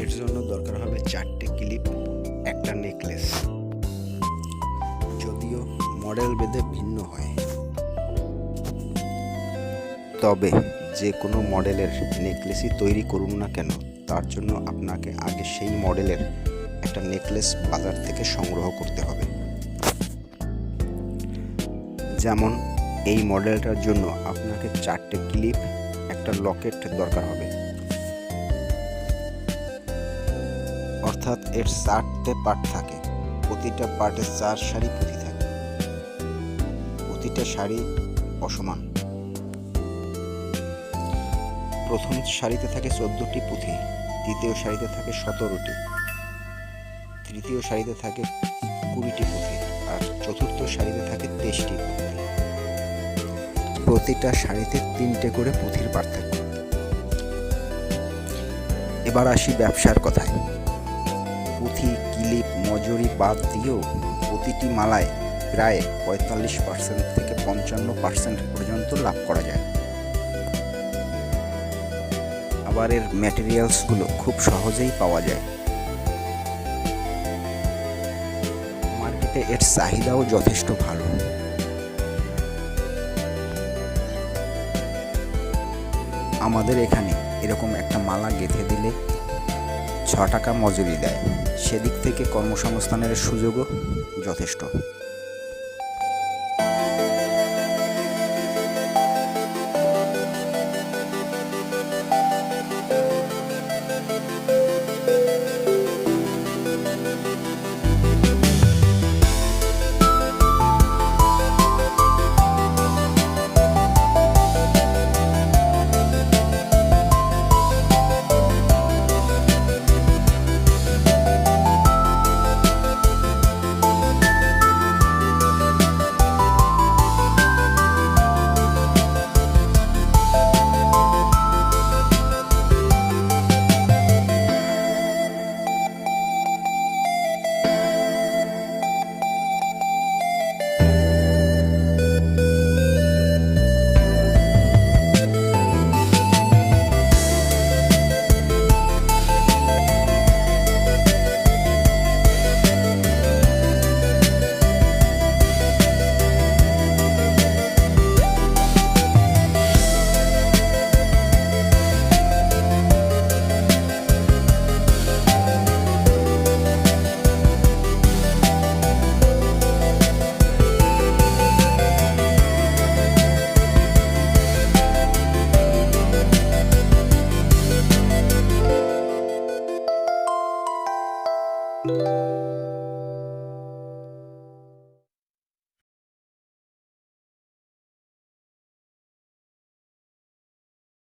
এর জন্য দরকার হবে 4টে ক্লিপ, একটা নেকলেস। যদিও মডেল ভেদে ভিন্ন হয়, তবে যে কোনো মডেলের নেকলেসই তৈরি করুন না কেন, তার জন্য আপনাকে আগে সেই মডেলের একটা নেকলেস বাজার থেকে সংগ্রহ করতে হবে। যেমন এই মডেলটার জন্য আপনাকে 4টে ক্লিপ, একটা লকেট দরকার হবে। অর্থাৎ এর 4টে পার্ট থাকে, প্রতিটা পার্টে 4 সারি পুঁথি থাকে। প্রতিটা সারি অসমান। প্রথম সারিতে থাকে 14টি পুঁথি, দ্বিতীয় সারিতে থাকে 17টি, তৃতীয় সারিতে থাকে 20টি পুঁথি, আর চতুর্থ সারিতে থাকে 23টি পুঁথি। প্রতিটা সারিতে 3টে করে পুঁথির পার্থক্য। এবার আসি ব্যবসার কথায়। পুঁথি, ক্লিপ, মজুরি বাদ দিয়েও প্রতিটি মালায় প্রায় 45% থেকে 55% পর্যন্ত লাভ করা যায়। আবার এর ম্যাটেরিয়ালসগুলো খুব সহজেই পাওয়া যায়। মার্কেটে এর চাহিদাও যথেষ্ট ভালো। আমাদের এখানে এরকম একটা মালা গেঁথে দিলে 6 টাকা মজুরি দেয়। সেদিক থেকে কর্মসংস্থানের সুযোগও যথেষ্ট।